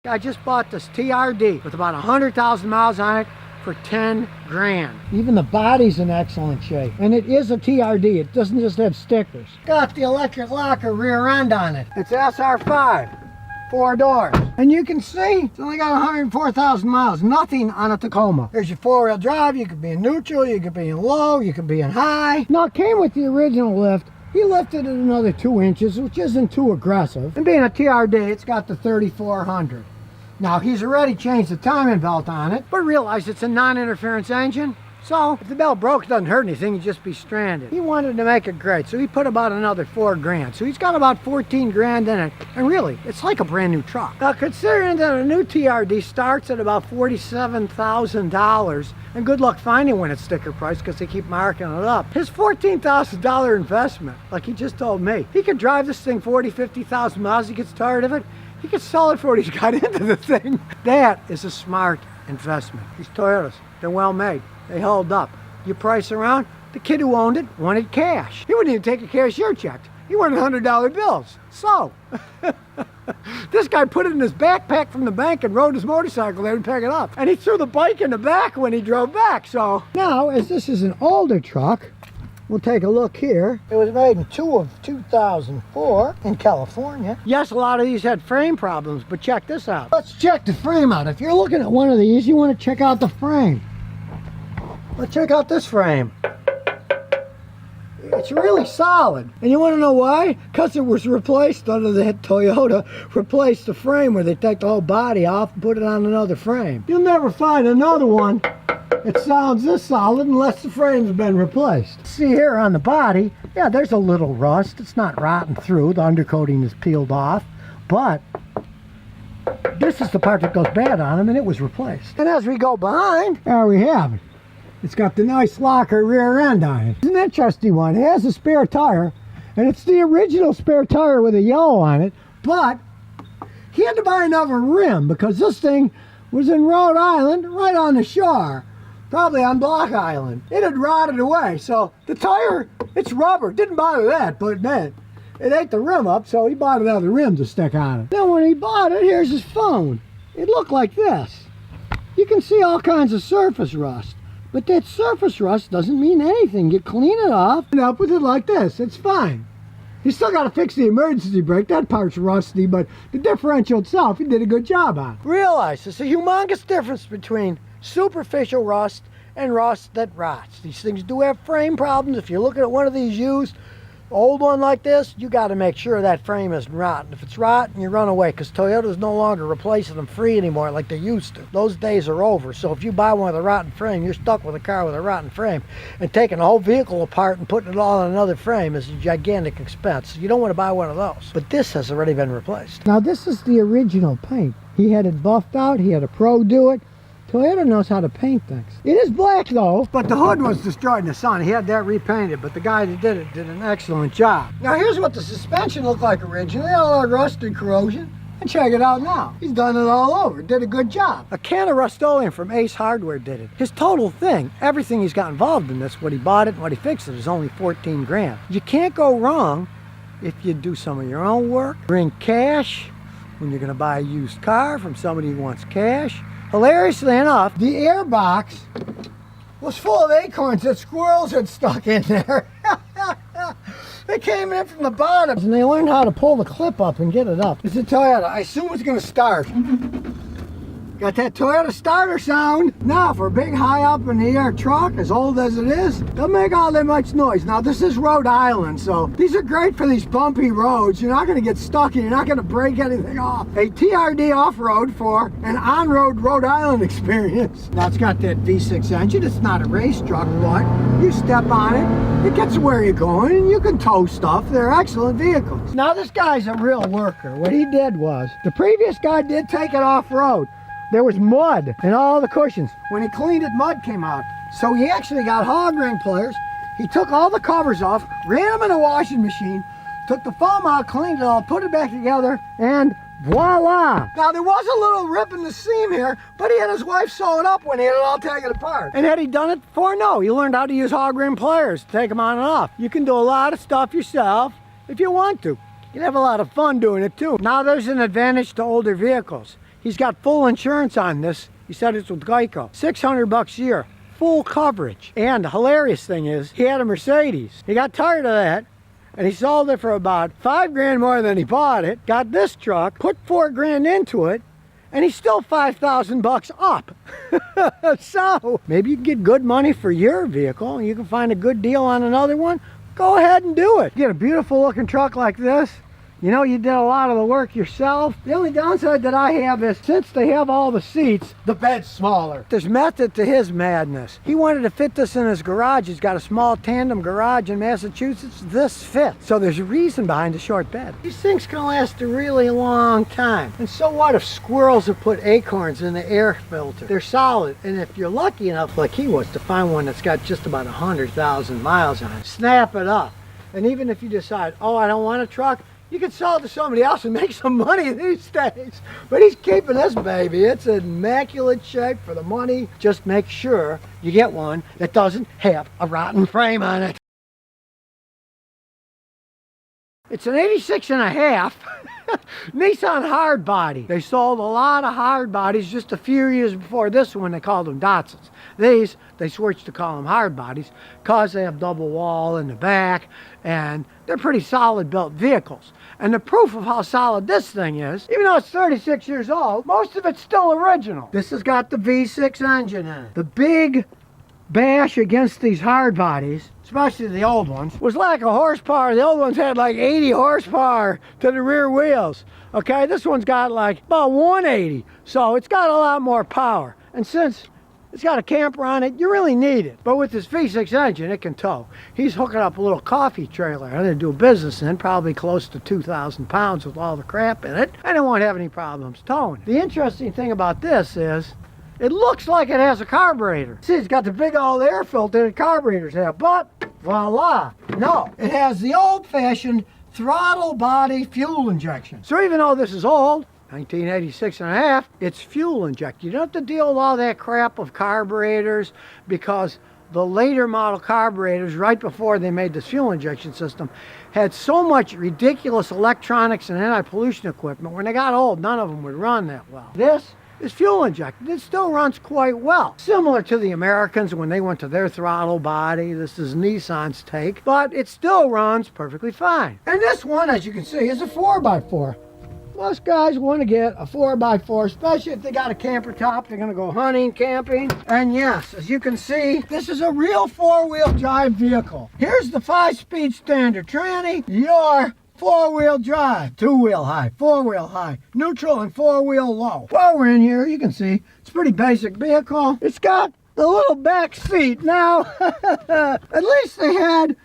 I just bought this TRD with about 100,000 miles on it for 10 grand. Even the body's in excellent shape. And it is a TRD. It doesn't just have stickers. Got the electric locker rear end on it. It's SR5. 4 doors. And you can see it's only got 104,000 miles. Nothing on a Tacoma. There's your 4-wheel drive. You could be in neutral. You could be in low. You could be in high. Now it came with the original lift. He lifted it another 2 inches, which isn't too aggressive. And being a TRD, it's got the 3400. Now, he's already changed the timing belt on it, but realized it's a non-interference engine. So, if the belt broke, it doesn't hurt anything, you'd just be stranded. He wanted to make it great, so he put about another 4 grand. So he's got about 14 grand in it. And really, it's like a brand new truck. Now, considering that a new TRD starts at about $47,000, and good luck finding one at sticker price because they keep marking it up. His $14,000 investment, like he just told me, he could drive this thing 40, 50,000 miles, he gets tired of it. He could sell it for what he's got into the thing. That is a smart investment. These Toyotas, they're well made. They hold up. You price around, the kid who owned it wanted cash. He wouldn't even take a cashier check. He wanted $100 bills. So, this guy put it in his backpack from the bank and rode his motorcycle there to pick it up. And he threw the bike in the back when he drove back, so. Now, as this is an older truck, we'll take a look here. It was made in 2004 in California. Yes, a lot of these had frame problems, but check this out. Let's check the frame out. If you're looking at one of these, you want to check out the frame. Let's check out this frame. It's really solid. And you want to know why? Because it was replaced under the Toyota, replaced the frame where they take the whole body off and put it on another frame. You'll never find another one it sounds this solid unless the frame's been replaced. See here on the body, yeah, there's a little rust. It's not rotten through. The undercoating is peeled off, but this is the part that goes bad on them, and it was replaced. And as we go behind, there we have it. It's got the nice locker rear end on it. It's an interesting one. It has a spare tire, and it's the original spare tire with a yellow on it, but he had to buy another rim because this thing was in Rhode Island, right on the shore. Probably on Block Island. It had rotted away, so the tire, it's rubber. Didn't bother that, but man, it ate the rim up, so he bought another rim to stick on it. Then when he bought it, here's his phone. It looked like this. You can see all kinds of surface rust, but that surface rust doesn't mean anything. You clean it off and up with it like this. It's fine. You still got to fix the emergency brake. That part's rusty, but the differential itself, he did a good job on. Realize there's a humongous difference between superficial rust and rust that rots. These things do have frame problems. If you're looking at one of these used, old one like this, you got to make sure that frame isn't rotten. If it's rotten, you run away, because Toyota's no longer replacing them free anymore like they used to. Those days are over. So if you buy one with a rotten frame, you're stuck with a car with a rotten frame. And taking the whole vehicle apart and putting it all on another frame is a gigantic expense. You don't want to buy one of those. But this has already been replaced. Now this is the original paint. He had it buffed out. He had a pro do it. Toyota knows how to paint things. It is black though, but the hood was destroyed in the sun. He had that repainted, but the guy that did it did an excellent job. Now here's what the suspension looked like originally. All our rust and corrosion. And check it out now. He's done it all over. Did a good job. A can of Rust-Oleum from Ace Hardware did it. His total thing, everything he's got involved in this, what he bought it and what he fixed it, is only 14 grand. You can't go wrong if you do some of your own work. Bring cash when you're gonna buy a used car from somebody who wants cash. Hilariously enough, the air box was full of acorns that squirrels had stuck in there. They came in from the bottom and they learned how to pull the clip up and get it up. It's a Toyota. I assume it's going to start. Got that Toyota starter sound. Now, for a big high up in the air truck, as old as it is, don't make all that much noise. Now, this is Rhode Island, so these are great for these bumpy roads. You're not going to get stuck and you're not going to break anything off. A TRD off-road for an on-road Rhode Island experience. Now, it's got that V6 engine. It's not a race truck, but you step on it, it gets where you're going, and you can tow stuff. They're excellent vehicles. Now, this guy's a real worker. What he did was, the previous guy did take it off-road. There was mud in all the cushions. When he cleaned it, mud came out. So he actually got hog ring pliers. He took all the covers off, ran them in a washing machine, took the foam out, cleaned it all, put it back together, and voila! Now there was a little rip in the seam here, but he had his wife sew it up when he had it all taken apart. And had he done it before? No. He learned how to use hog ring pliers to take them on and off. You can do a lot of stuff yourself if you want to. You'd have a lot of fun doing it too. Now there's an advantage to older vehicles. He's got full insurance on this. He said it's with Geico. $600 a year, full coverage. And the hilarious thing is, he had a Mercedes. He got tired of that, and he sold it for about $5 grand more than he bought it. Got this truck, put $4 grand into it, and he's still $5,000 up. So maybe you can get good money for your vehicle, and you can find a good deal on another one. Go ahead and do it. Get a beautiful looking truck like this. You know, you did a lot of the work yourself. The only downside that I have is, since they have all the seats, the bed's smaller. There's method to his madness. He wanted to fit this in his garage. He's got a small tandem garage in Massachusetts. This fits. So there's a reason behind the short bed. These things can last a really long time. And so what if squirrels have put acorns in the air filter? They're solid. And if you're lucky enough, like he was, to find one that's got just about 100,000 miles on it, snap it up. And even if you decide, oh, I don't want a truck, you can sell it to somebody else and make some money these days. But he's keeping this baby. It's in immaculate shape for the money. Just make sure you get one that doesn't have a rotten frame on it. It's an 86 and a half Nissan Hardbody. They sold a lot of Hardbodies just a few years before this one. They called them Datsuns. These, they switched to call them Hardbodies because they have double wall in the back, and they're pretty solid built vehicles. And the proof of how solid this thing is, even though it's 36 years old, most of it's still original. This has got the V6 engine in it. The big bash against these Hardbodies, especially the old ones, was lack of horsepower. The old ones had like 80 horsepower to the rear wheels. Okay, this one's got like about 180, so it's got a lot more power. And since it's got a camper on it, you really need it. But with this V6 engine, it can tow. He's hooking up a little coffee trailer I'm gonna do business in, probably close to 2,000 pounds with all the crap in it, and it won't have any problems towing it. The interesting thing about this is, it looks like it has a carburetor. See, it's got the big old air filter that carburetors have, but voila, no. It has the old-fashioned throttle body fuel injection. So even though this is old, 1986 and a half, it's fuel injected. You don't have to deal with all that crap of carburetors, because the later model carburetors, right before they made this fuel injection system, had so much ridiculous electronics and anti-pollution equipment. When they got old, none of them would run that well. This is fuel injected. It still runs quite well. Similar to the Americans when they went to their throttle body. This is Nissan's take, but it still runs perfectly fine. And this one, as you can see, is a 4x4. Most guys want to get a 4x4, especially if they got a camper top. They're going to go hunting, camping. And yes, as you can see, this is a real four-wheel drive vehicle. Here's the 5-speed standard tranny. Your four-wheel drive, two-wheel high, four-wheel high, neutral, and four-wheel low. While we're in here, you can see it's a pretty basic vehicle. It's got the little back seat. Now, at least they had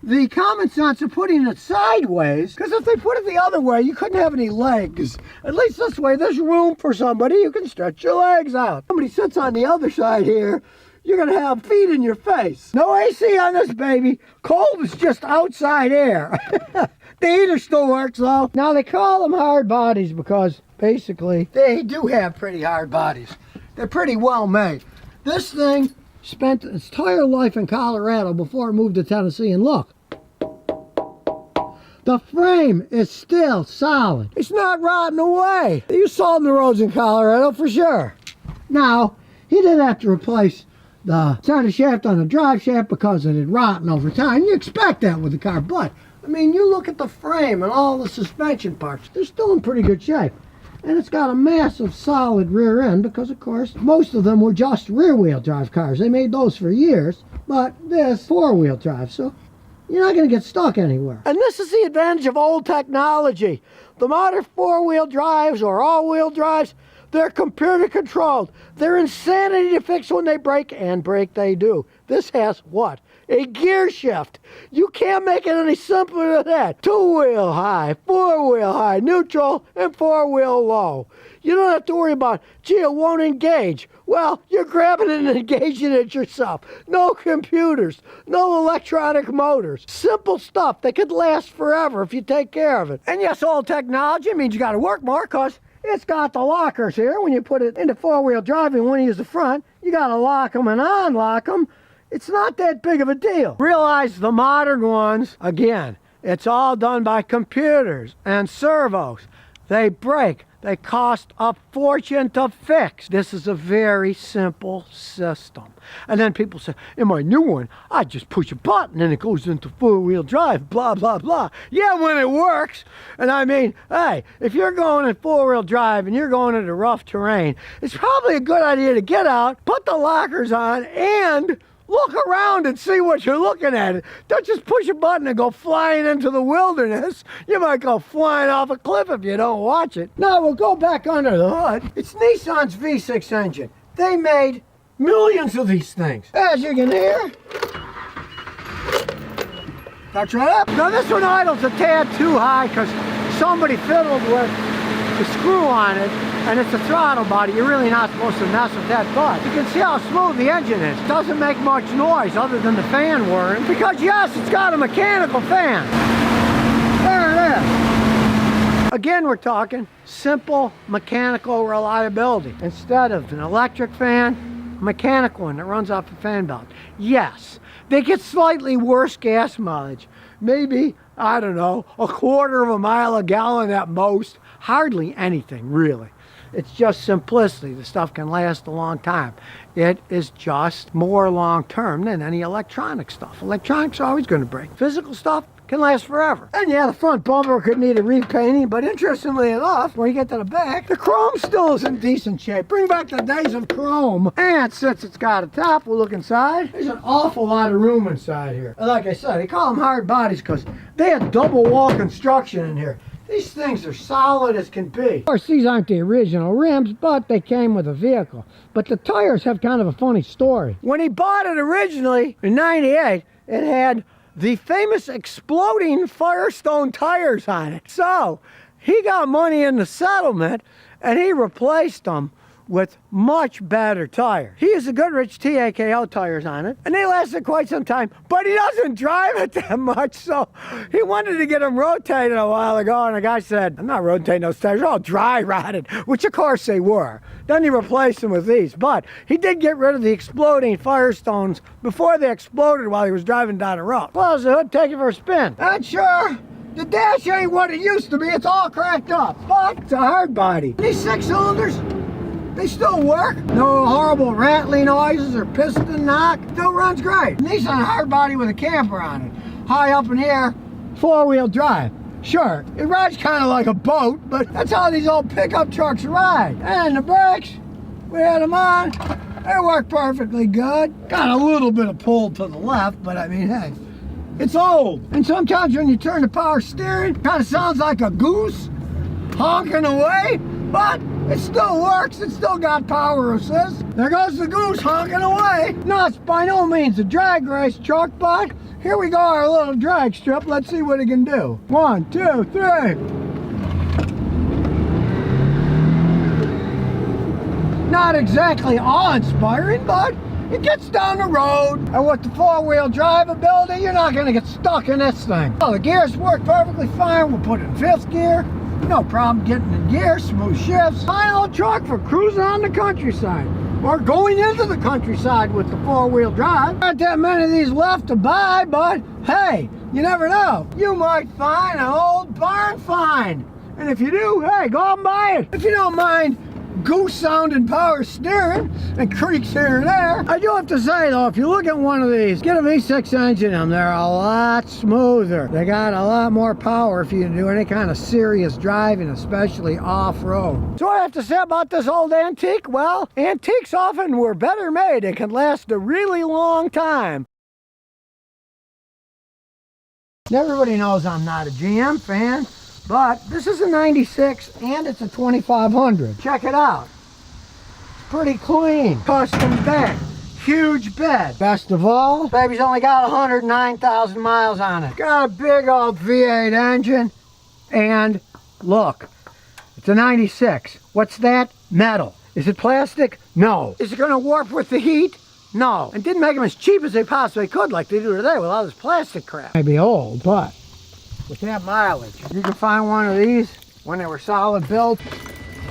the common sense of putting it sideways, because if they put it the other way, you couldn't have any legs. At least this way, there's room for somebody. You can stretch your legs out. Somebody sits on the other side here, you're going to have feet in your face. No AC on this baby. Cold is just outside air. The heater still works though. Now they call them hard bodies because basically they do have pretty hard bodies. They're pretty well made. This thing spent its entire life in Colorado before it moved to Tennessee, and look, the frame is still solid. It's not rotting away. You saw the roads in Colorado for sure. Now, he did have to replace the center shaft on the drive shaft because it had rotten over time. You expect that with the car, but I mean, you look at the frame and all the suspension parts, they're still in pretty good shape. And it's got a massive solid rear end because, of course, most of them were just rear-wheel drive cars. They made those for years, but this four-wheel drive, so you're not going to get stuck anywhere. And this is the advantage of old technology. The modern four-wheel drives or all-wheel drives, they're computer controlled. They're insanity to fix when they break, and break they do. This has what? A gear shift. You can't make it any simpler than that. Two-wheel high, four-wheel high, neutral, and four-wheel low. You don't have to worry about, gee, it won't engage. Well, you're grabbing it and engaging it yourself. No computers, no electronic motors. Simple stuff that could last forever if you take care of it. And yes, old technology means you got to work more because it's got the lockers here. When you put it into four-wheel drive and want to use the front, you got to lock them and unlock them. It's not that big of a deal. Realize the modern ones, again, it's all done by computers and servos. they break. They cost a fortune to fix. This is a very simple system. And then people say, in my new one, I just push a button and it goes into four-wheel drive, blah, blah, blah. Yeah, when it works. And I mean, hey, if you're going in four-wheel drive and you're going into rough terrain, it's probably a good idea to get out, put the lockers on, and look around and see what you're looking at. Don't just push a button and go flying into the wilderness. You might go flying off a cliff if you don't watch it. Now we'll go back under the hood. It's Nissan's V6 engine. They made millions of these things. As you can hear, that's right up. Now this one idles a tad too high because somebody fiddled with the screw on it, and it's a throttle body. You're really not supposed to mess with that, but you can see how smooth the engine is. It doesn't make much noise other than the fan whirring, because yes, it's got a mechanical fan. There it is. Again, we're talking simple mechanical reliability. Instead of an electric fan, a mechanical one that runs off a fan belt. Yes, they get slightly worse gas mileage. Maybe, I don't know, a quarter of a mile a gallon at most. Hardly anything, really. It's just simplicity. The stuff can last a long time. It is just more long-term than any electronic stuff. Electronics are always going to break. Physical stuff can last forever. And yeah, the front bumper could need a repainting, but interestingly enough, when you get to the back, the chrome still is in decent shape. Bring back the days of chrome. And since it's got a top, we'll look inside. There's an awful lot of room inside here. And like I said, they call them hard bodies because they had double wall construction in here. These things are solid as can be. Of course, these aren't the original rims, but they came with a vehicle. But the tires have kind of a funny story. When he bought it originally in '98, it had the famous exploding Firestone tires on it. So he got money in the settlement and he replaced them with much better tires. He used the Goodrich TAKO tires on it, and they lasted quite some time, but he doesn't drive it that much, so he wanted to get them rotated a while ago, and the guy said, I'm not rotating those tires, they're all dry rotted, which of course they were. Then he replaced them with these, but he did get rid of the exploding Firestones before they exploded while he was driving down the road. Close the hood, take it for a spin. And sure, the dash ain't what it used to be, it's all cracked up, but it's a hard body. These 6 cylinders, they still work. No horrible rattling noises or piston knock. Still runs great. Nissan Hardbody with a camper on it. High up in the air, 4-wheel drive. Sure, it rides kind of like a boat, but that's how these old pickup trucks ride. And the brakes, we had them on. They work perfectly good. Got a little bit of pull to the left, but I mean, hey, it's old. And sometimes when you turn the power steering, it kind of sounds like a goose honking away, but it still works. It still got power assist. There goes the goose honking away. No, it's by no means a drag race truck, but here we go, our little drag strip. Let's see what it can do. 1, 2, 3. Not exactly awe-inspiring, but it gets down the road. And with the 4-wheel drive ability, you're not gonna get stuck in this thing. Oh, the gears work perfectly fine. We'll put it in 5th gear. No problem getting in gear, smooth shifts. Fine old truck for cruising on the countryside or going into the countryside with the 4-wheel drive. Not that many of these left to buy, but hey, you never know. You might find an old barn find. And if you do, hey, go out and buy it. If you don't mind goose sounding power steering and creaks here and there. I do have to say though, if you look at one of these, get a V6 engine in them, they're a lot smoother. They got a lot more power if you do any kind of serious driving, especially off-road. So what I have to say about this old antique? Well, antiques often were better made and can last a really long time. Everybody knows I'm not a GM fan, but this is a 96 and it's a 2500. Check it out. It's pretty clean. Custom bed. Huge bed. Best of all, baby's only got 109,000 miles on it. Got a big old V8 engine. And look, it's a 96. What's that? Metal. Is it plastic? No. Is it going to warp with the heat? No. And didn't make them as cheap as they possibly could like they do today with all this plastic crap. Maybe old, but with that mileage, you can find one of these when they were solid built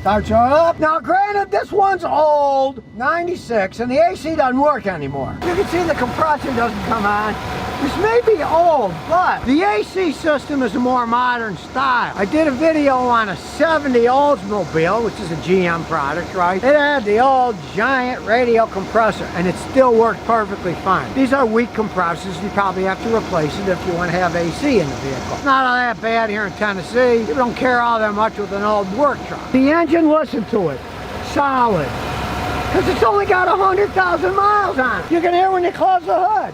Starts her up. Now granted, this one's old, 96, and the AC doesn't work anymore. You can see the compressor doesn't come on. This may be old, but the AC system is a more modern style. I did a video on a 70 Oldsmobile, which is a GM product, right? It had the old giant radial compressor, and it still worked perfectly fine. These are weak compressors. You probably have to replace it if you want to have AC in the vehicle. It's not all that bad here in Tennessee. You don't care all that much with an old work truck. The engine, listen to it, solid. Because it's only got 100,000 miles on it. You can hear when you close the hood.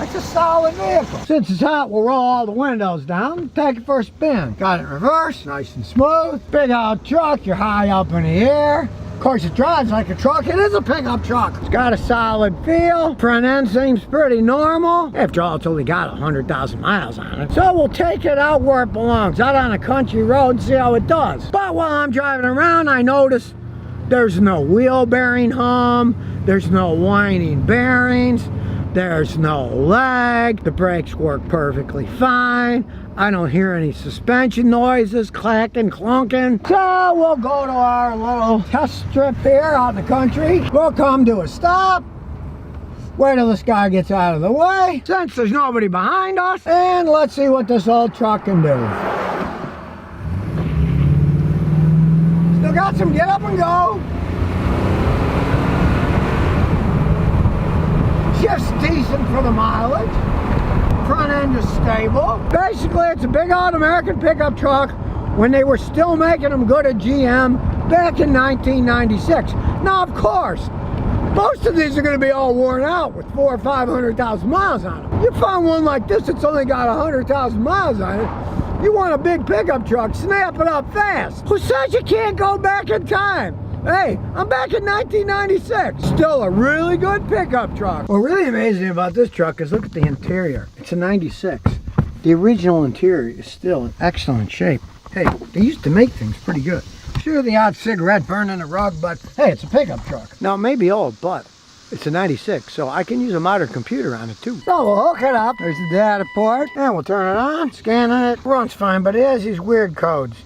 It's a solid vehicle. Since it's hot, we'll roll all the windows down, take it for a spin. Got it in reverse, nice and smooth. Big old truck, you're high up in the air. Of course, it drives like a truck. It is a pickup truck. It's got a solid feel. Front end seems pretty normal. After all, it's only got 100,000 miles on it. So we'll take it out where it belongs, out on a country road, and see how it does. But while I'm driving around, I notice there's no wheel bearing hum. There's no whining bearings. There's no lag. The brakes work perfectly fine. I don't hear any suspension noises, clacking, clunking. So we'll go to our little test strip here out in the country. We'll come to a stop. Wait till this guy gets out of the way, since there's nobody behind us. And let's see what this old truck can do. Still got some get up and go. Just decent for the mileage. Front end is stable. Basically, it's a big old American pickup truck when they were still making them good at GM back in 1996. Now, of course, most of these are going to be all worn out with 400,000 or 500,000 miles on them. You find one like this that's only got 100,000 miles on it. You want a big pickup truck, snap it up fast. Who says you can't go back in time? Hey, I'm back in 1996. Still a really good pickup truck. What really amazing about this truck is look at the interior. It's a 96. The original interior is still in excellent shape. Hey, they used to make things pretty good. Sure, the odd cigarette burning the rug, but hey, it's a pickup truck. Now, it may be old, but it's a 96, so I can use a modern computer on it too. So we'll hook it up. There's the data port, and we'll turn it on, scanning it. Runs fine, but it has these weird codes.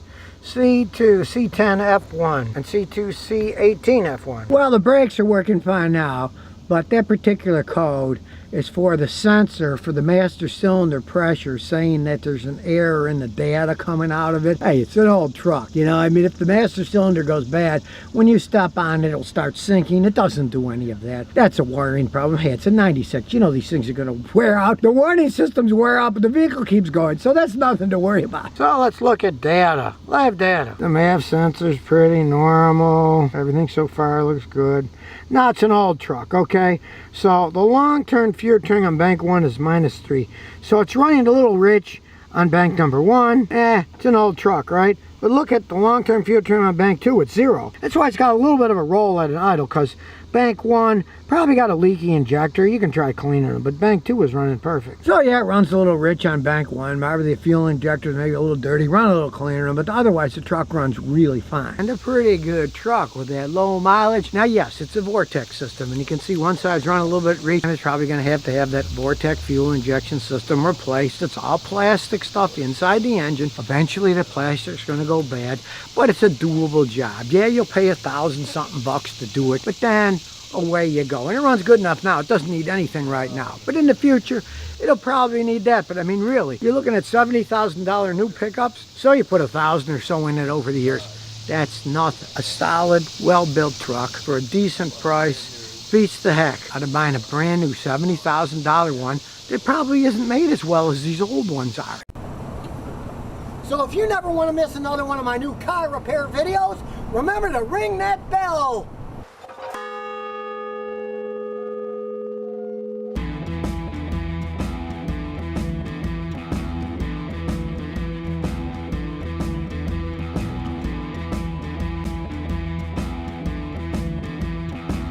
C2, C10, F1, and C2, C18, F1. Well, the brakes are working fine now, but that particular code is for the sensor for the master cylinder pressure, saying that there's an error in the data coming out of it. Hey, it's an old truck, you know. I mean, if the master cylinder goes bad, when you step on it, it'll start sinking. It doesn't do any of that. That's a wiring problem. Hey, it's a 96. You know these things are going to wear out. The warning systems wear out, but the vehicle keeps going, so that's nothing to worry about. So let's look at data. Live data. The MAV sensor's pretty normal. Everything so far looks good. Now it's an old truck, okay? So the long-term fuel turning on bank 1 is -3. So it's running a little rich on bank number 1. It's an old truck, right? But look at the long-term fuel turning on bank 2, it's 0. That's why it's got a little bit of a roll at an idle, because bank 1 probably got a leaky injector. You can try cleaning them, but bank 2 is running perfect. So yeah, it runs a little rich on bank 1. Maybe the fuel injector is maybe a little dirty. Run a little cleaner, but otherwise the truck runs really fine. And a pretty good truck with that low mileage. Now yes, it's a Vortex system, and you can see one side's running a little bit rich, and it's probably going to have that Vortex fuel injection system replaced. It's all plastic stuff inside the engine. Eventually the plastic's going to go bad, but it's a doable job. Yeah, you'll pay $1,000-something bucks to do it, but then away you go. And it runs good enough now. It doesn't need anything right now, but in the future it'll probably need that. But I mean, really, you're looking at $70,000 new pickups, so you put $1,000 or so in it over the years. That's nothing. A solid, well-built truck for a decent price beats the heck out of buying a brand new $70,000 one that probably isn't made as well as these old ones are. So if you never want to miss another one of my new car repair videos, remember to ring that bell.